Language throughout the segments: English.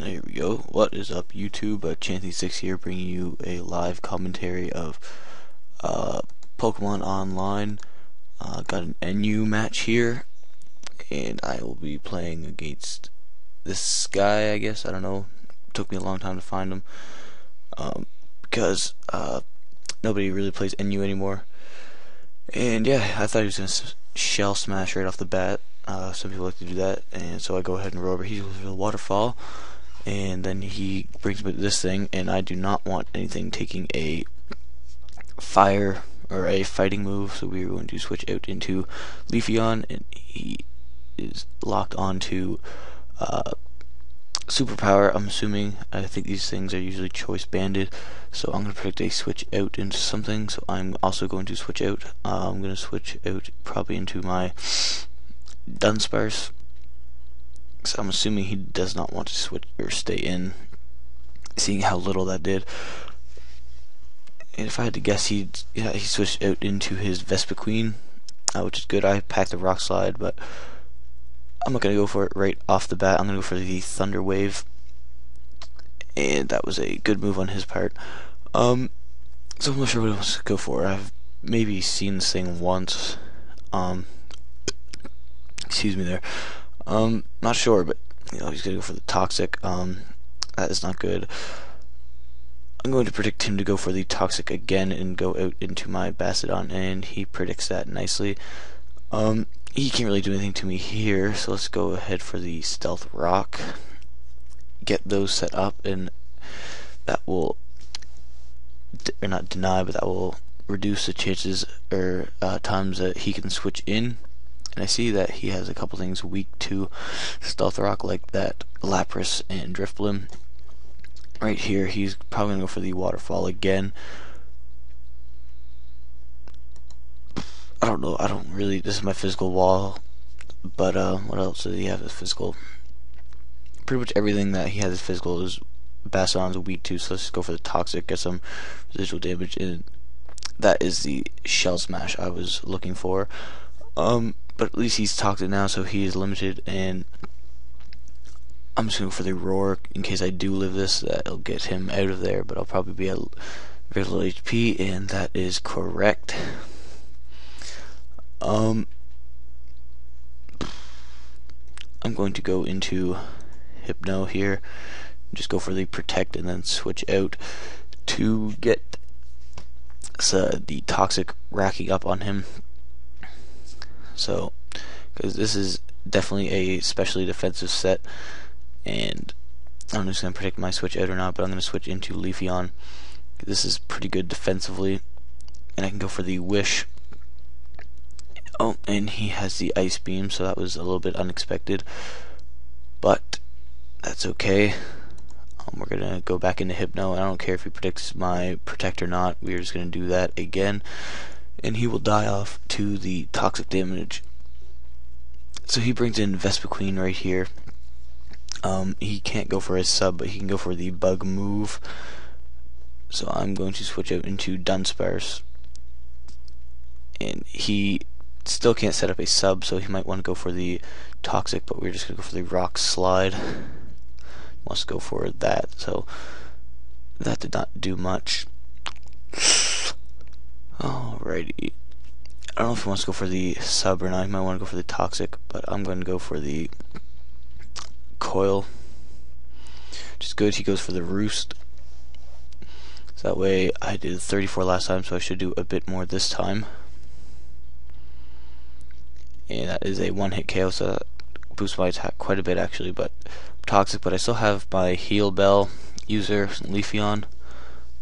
There we go. What is up, YouTube? Chanty6 here, bringing you a live commentary of Pokemon Online. Got an NU match here, and I will be playing against this guy, I guess. I don't know. It took me a long time to find him, because nobody really plays NU anymore. And yeah, I thought he was going to shell smash right off the bat. Some people like to do that, and so I go ahead and roll over. He goes for the waterfall, and then he brings me this thing, and I do not want anything taking a fire or a fighting move, so we are going to switch out into Leafeon, and he is locked onto Superpower, I'm assuming. I think these things are usually choice banded, so I'm going to predict a switch out into something, so I'm also going to switch out. I'm going to switch out probably into my Dunsparce, so I'm assuming he does not want to switch or stay in, seeing how little that did. And if I had to guess, he switched out into his Vespiquen, which is good. I packed the Rock Slide, but I'm not going to go for it right off the bat. I'm going to go for the Thunder Wave, and that was a good move on his part. So I'm not sure what he wants to go for. I've maybe seen this thing once. Excuse me there. Not sure, but he's gonna go for the Toxic. That is not good. I'm going to predict him to go for the Toxic again and go out into my Bastiodon, and he predicts that nicely. He can't really do anything to me here, so let's go ahead for the Stealth Rock. Get those set up, and that will, or not deny, but that will reduce the chances or times that he can switch in. And I see that he has a couple things weak to Stealth Rock, like that Lapras and Drifblim. Right here, he's probably going to go for the Waterfall again. I don't know, this is my physical wall, but what else does he have as physical? Pretty much everything that he has as physical is Bastiodon's weak to, so let's just go for the Toxic, get some residual damage, and that is the Shell Smash I was looking for. But at least he's toxic now, so he is limited, and I'm just going to go for the Roar in case I do live this. That'll get him out of there, but I'll probably be at very little HP, and that is correct. I'm going to go into Hypno here, just go for the Protect, and then switch out to get the Toxic racking up on him. So, because this is definitely a specially defensive set, and I'm just going to predict my switch out or not, but I'm going to switch into Leafeon. This is pretty good defensively, and I can go for the Wish. Oh, and he has the Ice Beam, so that was a little bit unexpected, but that's okay. We're going to go back into Hypno, and I don't care if he predicts my Protect or not. We're just going to do that again, and he will die off to the Toxic damage. So he brings in Vespiquen right here. He can't go for his sub, but he can go for the Bug move. So I'm going to switch out into Dunsparce, and he still can't set up a sub, so he might want to go for the Toxic, but we're just going to go for the Rock Slide. Wants to go for that, so that did not do much. Alrighty. I don't know if he wants to go for the sub or not. He might want to go for the Toxic, but I'm going to go for the Coil. Which is good. He goes for the Roost. So that way I did 34 last time, so I should do a bit more this time. And that is a one-hit KO, so that boosts my attack quite a bit actually, but Toxic, but I still have my Heal Bell user, Leafeon.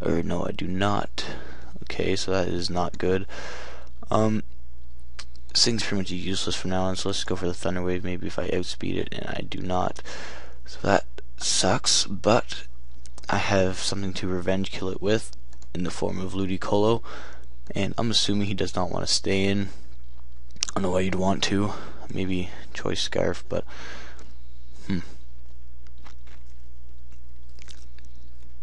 Or no, I do not. Okay, so that is not good. This thing's pretty much useless from now on, so let's just go for the Thunder Wave, maybe if I outspeed it, and I do not. So that sucks, but I have something to revenge kill it with, in the form of Ludicolo, and I'm assuming he does not want to stay in. I don't know why you'd want to. Maybe Choice Scarf, but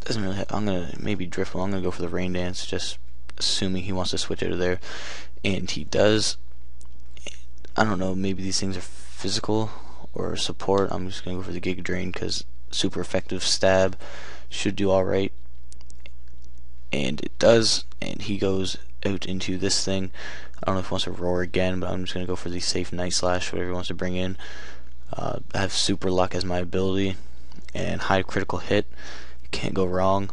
doesn't really I'm gonna maybe Drifblim. I'm gonna go for the Rain Dance, just assuming he wants to switch out of there, and he does. I don't know, maybe these things are physical or support. I'm just gonna go for the Giga Drain because super effective stab should do alright. And it does, and he goes out into this thing. I don't know if he wants to roar again, but I'm just going to go for the safe Night Slash, whatever he wants to bring in. I have super luck as my ability, and high critical hit. Can't go wrong.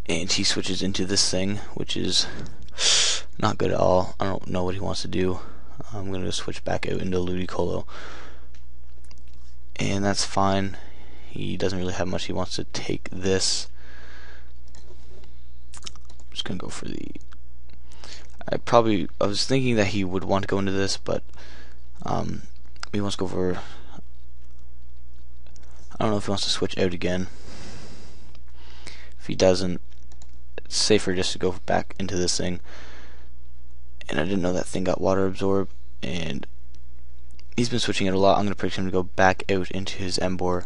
And he switches into this thing, which is not good at all. I don't know what he wants to do. I'm going to switch back out into Ludicolo. And that's fine. He doesn't really have much. He wants to take this. I'm just going to go for the... I was thinking that he would want to go into this, but he wants to go for... I don't know if he wants to switch out again. If he doesn't, it's safer just to go back into this thing. And I didn't know that thing got water absorb, and he's been switching it a lot. I'm going to predict him to go back out into his Emboar.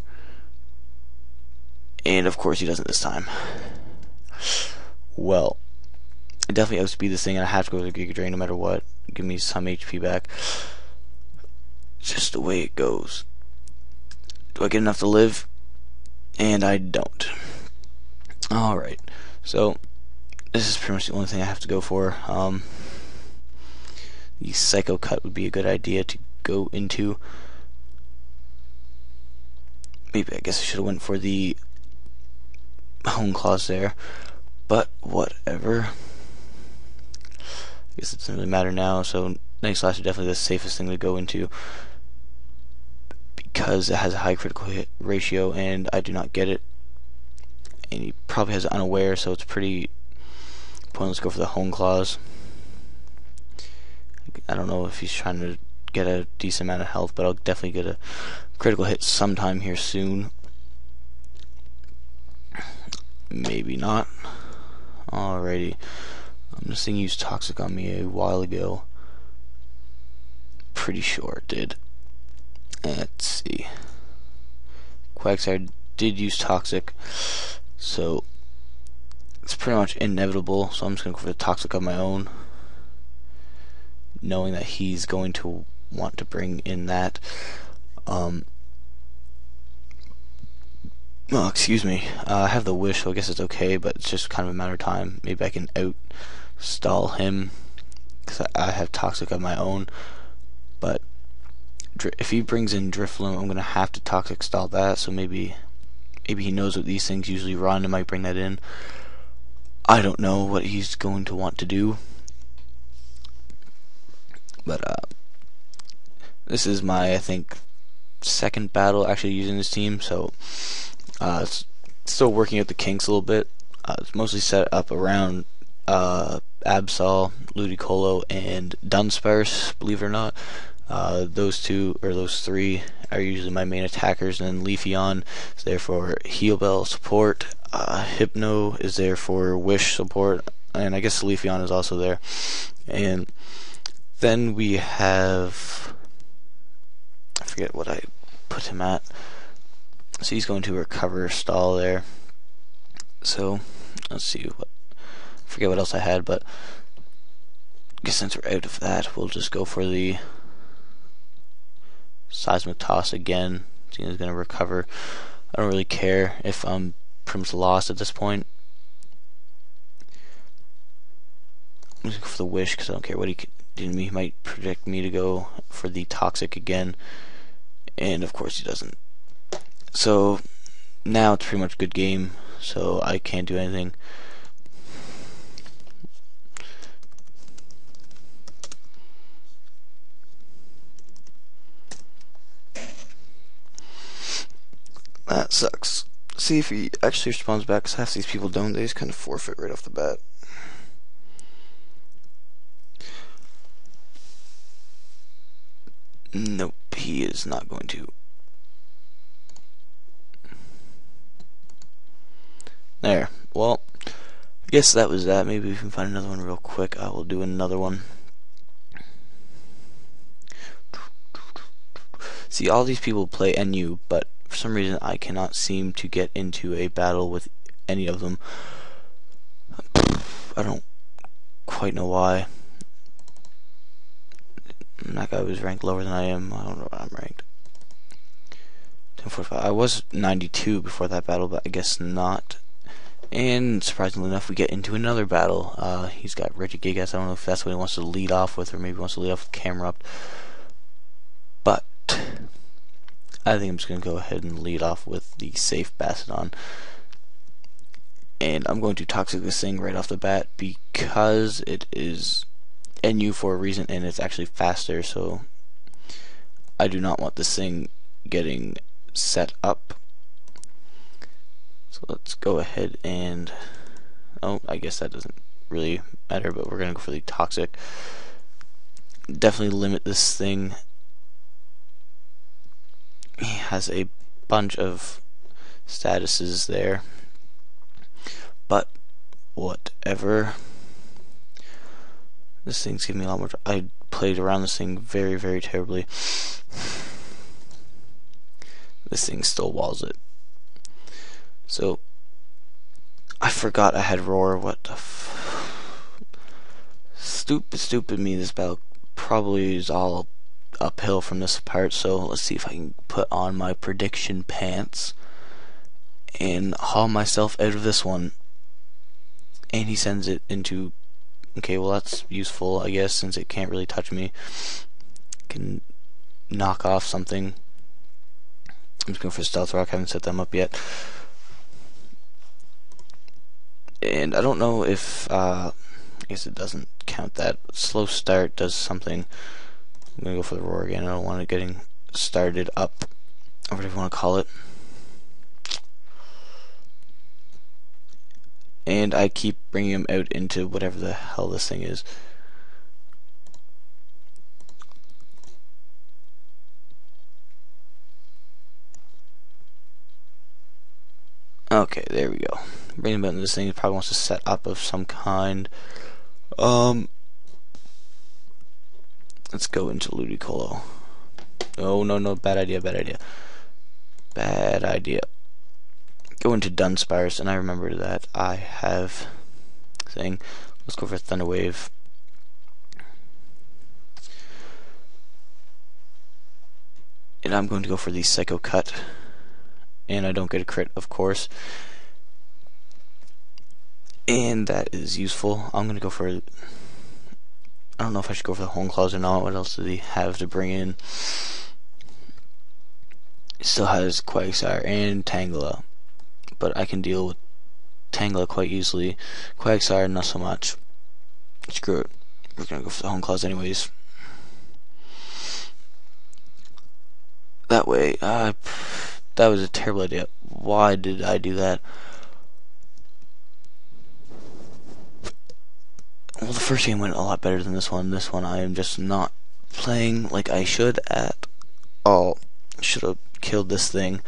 And of course he doesn't this time. Well, I definitely outspeed this thing, and I have to go with the Giga Drain no matter what. Give me some HP back. It's just the way it goes. Do I get enough to live? And I don't. Alright, so this is pretty much the only thing I have to go for. The Psycho Cut would be a good idea to go into. Maybe I guess I should have went for the Hone Claws there, but whatever. I guess it doesn't really matter now. So Night Slash is definitely the safest thing to go into because it has a high critical hit ratio, and I do not get it. And he probably has it unaware, so it's pretty pointless to go for the Hone Claws. I don't know if he's trying to get a decent amount of health, but I'll definitely get a critical hit sometime here soon. Maybe not. Alrighty. This thing used Toxic on me a while ago. Pretty sure it did. Let's see. Quagsire did use Toxic, so it's pretty much inevitable. So I'm just going to go for the Toxic of my own, knowing that he's going to want to bring in that. Well, excuse me. I have the Wish, so I guess it's okay, but it's just kind of a matter of time. Maybe I can out-stall him, because I have Toxic of my own. But if he brings in Drifloon, I'm going to have to Toxic stall that, so maybe he knows what these things usually run and might bring that in. I don't know what he's going to want to do. But this is my, I think, second battle actually using this team, so it's still working out the kinks a little bit. It's mostly set up around Absol, Ludicolo, and Dunsparce, believe it or not. Those three are usually my main attackers, and then Leafeon is there for Heal Bell support. Hypno is there for Wish support, and I guess Leafeon is also there. And then we have, I forget what I put him at. So he's going to recover stall there. So let's see I forget what else I had, but I guess since we're out of that, we'll just go for the Seismic Toss again. So he's going to recover. I don't really care if I'm pretty much lost at this point. I'm just going to go for the Wish because I don't care what he did to me. He might predict me to go for the Toxic again, and of course he doesn't. So now it's pretty much good game, so I can't do anything. That sucks. See if he actually responds back, because half these people don't. They just kind of forfeit right off the bat. Nope, he is not going to. There. Well, I guess that was that. Maybe we can find another one real quick. I will do another one. See, all these people play NU, but for some reason I cannot seem to get into a battle with any of them. I don't quite know why. That guy was ranked lower than I am. I don't know what I'm ranked. 1045. I was 92 before that battle, but I guess not. And surprisingly enough, we get into another battle. He's got Reggie Gigas. I don't know if that's what he wants to lead off with, or maybe he wants to lead off with camera up. But I think I'm just going to go ahead and lead off with the safe Bastiodon. And I'm going to Toxic this thing right off the bat because it is NU for a reason, and it's actually faster, so I do not want this thing getting set up. So let's go ahead and, oh, I guess that doesn't really matter, but we're gonna go for the Toxic. Definitely limit this thing. He has a bunch of statuses there, but whatever. This thing's giving me a lot more. I played around this thing very, very terribly. This thing still walls it. So I forgot I had Roar. What the stupid me. This battle probably is all uphill from this part. So let's see if I can put on my prediction pants and haul myself out of this one. And he sends it into. Okay, well that's useful, I guess, since it can't really touch me. Can knock off something. I'm just going for Stealth Rock. I haven't set them up yet. And I don't know if, I guess it doesn't count that. Slow start does something. I'm going to go for the Roar again. I don't want it getting started up, or whatever you want to call it. And I keep bringing him out into whatever the hell this thing is. Okay, there we go. Bring him out into this thing. He probably wants to set up of some kind. Let's go into Ludicolo. Oh, no, bad idea. Bad idea. Go into Dunsparce, and I remember that I have thing. Let's go for Thunder Wave. And I'm going to go for the Psycho Cut. And I don't get a crit, of course. And that is useful. I'm going to go for. I don't know if I should go for the Hone Claws or not. What else does he have to bring in? He still has Quagsire and Tangela, but I can deal with Tangela quite easily. Quagsire, not so much. Screw it. We're gonna go for the Hone Claws anyways. That way, that was a terrible idea. Why did I do that? Well, the first game went a lot better than this one. This one I am just not playing like I should at all. Should have killed this thing,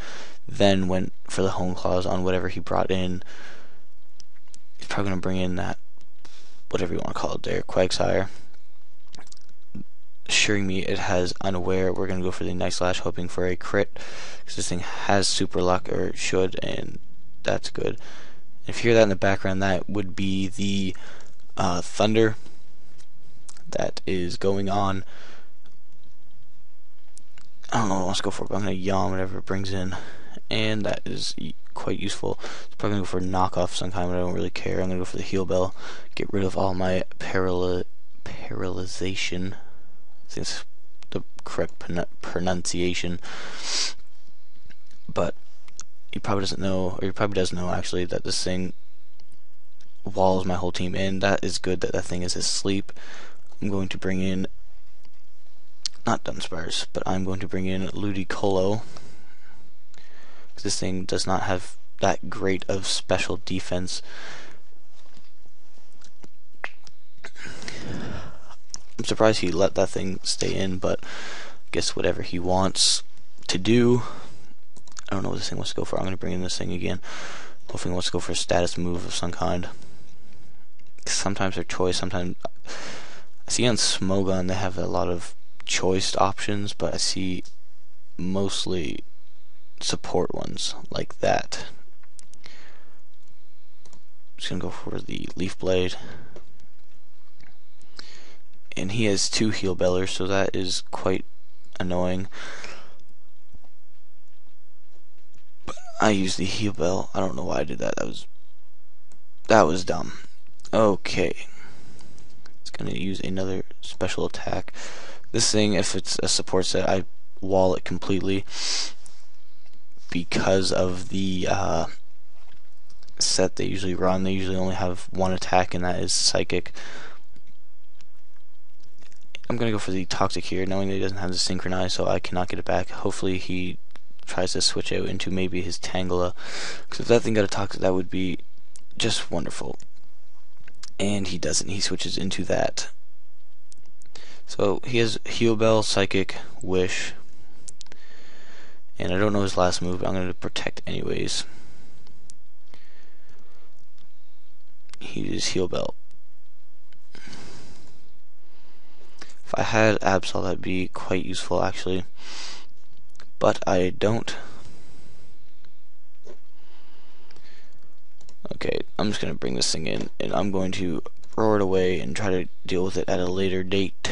then went for the Hone Claws on whatever he brought in. He's probably going to bring in that, whatever you want to call it there, Quagsire. Assuring me it has Unaware. We're going to go for the Night Slash, hoping for a crit, because this thing has Super Luck, or should, and that's good. If you hear that in the background, that would be the thunder that is going on. I don't know what I want to go for, but I'm going to yawn whatever it brings in, and that is quite useful. It's probably going to go for a knockoff some kind, but I don't really care. I'm going to go for the Heal Bell, get rid of all my paralyzation. I think it's the correct pronunciation, but he probably doesn't know, or he probably does know actually, that this thing walls my whole team in. That is good that that thing is asleep. I'm going to bring in, not Dunsparce, but I'm going to bring in Ludicolo, because this thing does not have that great of special defense. I'm surprised he let that thing stay in, but I guess whatever he wants to do. I don't know what this thing wants to go for. I'm going to bring in this thing again. Hopefully he wants to go for a status move of some kind. Sometimes they're choice, sometimes I see on Smogon they have a lot of choiced options, but I see mostly support ones like that. I'm just gonna go for the Leaf Blade, and he has 2 Heal Bellers, so that is quite annoying. I used the heal bell. I don't know why I did that. That was dumb. Okay. It's gonna use another special attack. This thing, if it's a support set, I wall it completely because of the set they usually run. They usually only have one attack, and that is psychic. I'm gonna go for the toxic here, knowing that he doesn't have the synchronize, so I cannot get it back. Hopefully he tries to switch out into maybe his Tangela, because if that thing got a toxic, that would be just wonderful. And he doesn't. He switches into that. So he has Heal Bell, Psychic, Wish, and I don't know his last move, but I'm going to protect anyways. He uses Heal Bell. If I had Absol, that'd be quite useful actually, but I don't. Okay, I'm just going to bring this thing in, and I'm going to roar it away and try to deal with it at a later date.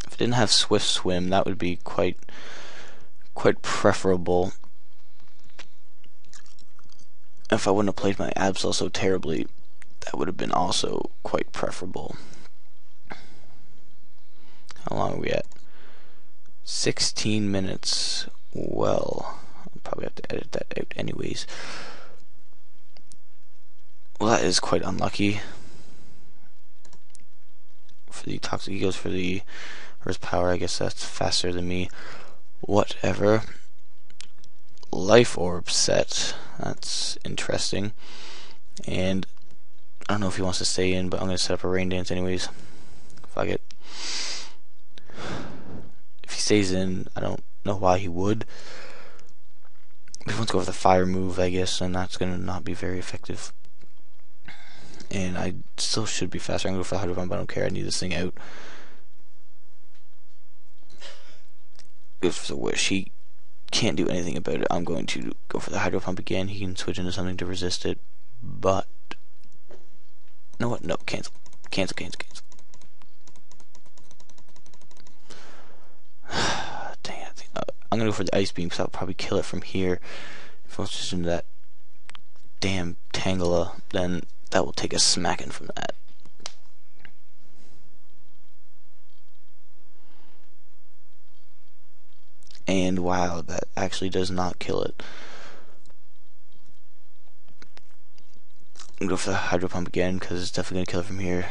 If it didn't have Swift Swim, that would be quite preferable. If I wouldn't have played my Absol so terribly, that would have been also quite preferable. How long are we at? 16 minutes. Well, I'll probably have to edit that out anyways. Well, that is quite unlucky. For the toxic, he goes for the Earth Power. I guess that's faster than me. Whatever. Life Orb set. That's interesting. And I don't know if he wants to stay in, but I'm going to set up a Rain Dance anyways. Fuck it. If he stays in, I don't know why he would. If he wants to go for the Fire move, I guess, and that's going to not be very effective. And I still should be faster. I'm going to go for the Hydro Pump. I don't care. I need this thing out. Goes for the Wish. He can't do anything about it. I'm going to go for the Hydro Pump again. He can switch into something to resist it. But you know what? No, cancel. Cancel. Dang it. I'm going to go for the Ice Beam, because I'll probably kill it from here. If I was just into that damn Tangela, then that will take a smacking from that. And wow, that actually does not kill it. I'm going to go for the Hydro Pump again, because it's definitely going to kill it from here.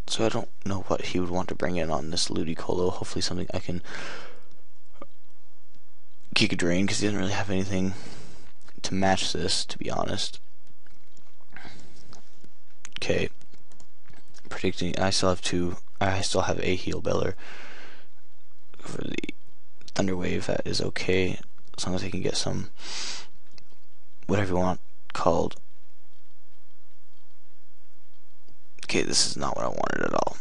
So I don't know what he would want to bring in on this Ludicolo. Hopefully something I can kick a drain, because he doesn't really have anything to match this, to be honest. Okay. Predicting, I still have a Heal Beller for the Thunder Wave. That is okay, as long as I can get some, whatever you want called. Okay, this is not what I wanted at all.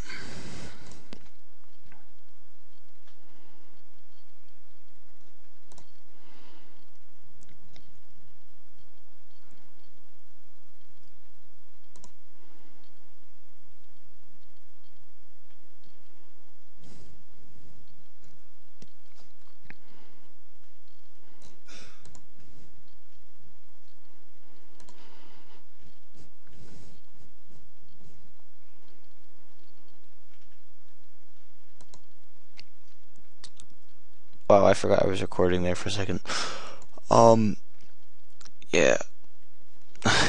Wow, I forgot I was recording there for a second. Yeah. I'm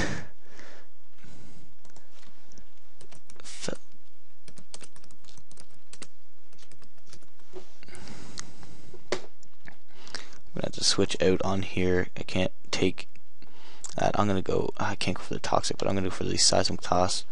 gonna have to switch out on here. I can't take that. I'm gonna go. I can't go for the Toxic, but I'm gonna go for the Seismic Toss.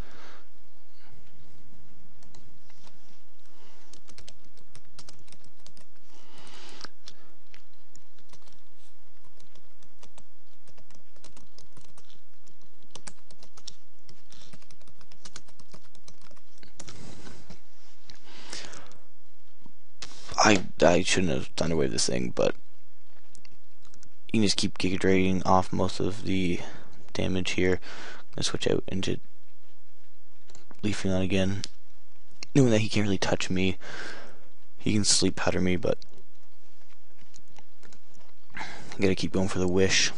I shouldn't have done away with this thing, but you can just keep Giga Dragging off most of the damage here. I'm gonna switch out into Leafeon again, knowing that he can't really touch me. He can sleep powder me, but I gotta keep going for the wish.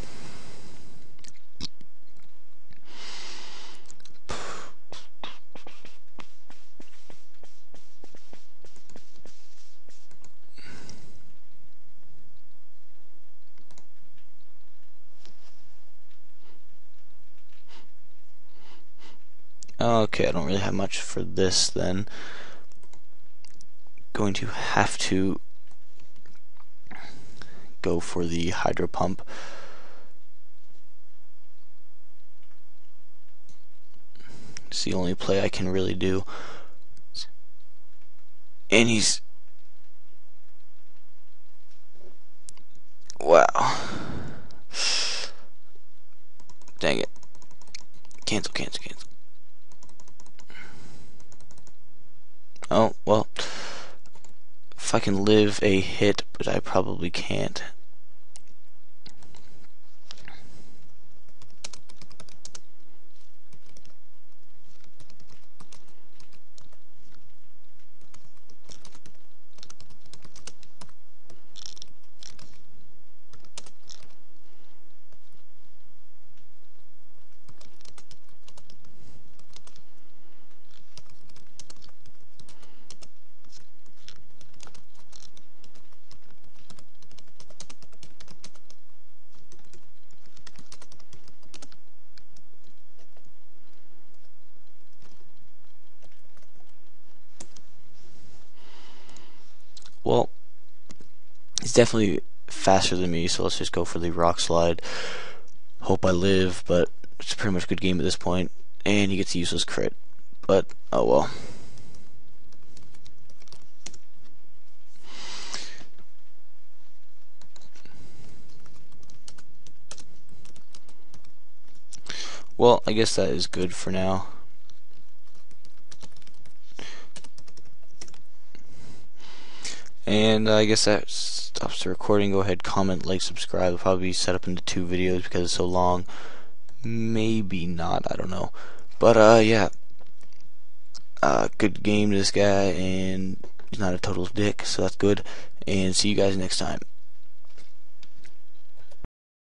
Okay, I don't really have much for this then. Going to have to go for the Hydro Pump. It's the only play I can really do. And he's... Wow. Dang it. Cancel. Oh, well. If I can live a hit, but I probably can't. Well, he's definitely faster than me, so let's just go for the Rock Slide. Hope I live, but it's pretty much a good game at this point. And he gets a useless crit. But, oh well. Well, I guess that is good for now. And I guess that stops the recording. Go ahead, comment, like, subscribe. It'll probably be set up into 2 videos because it's so long. Maybe not, I don't know. But yeah. Good game to this guy, and he's not a total dick, so that's good. And see you guys next time.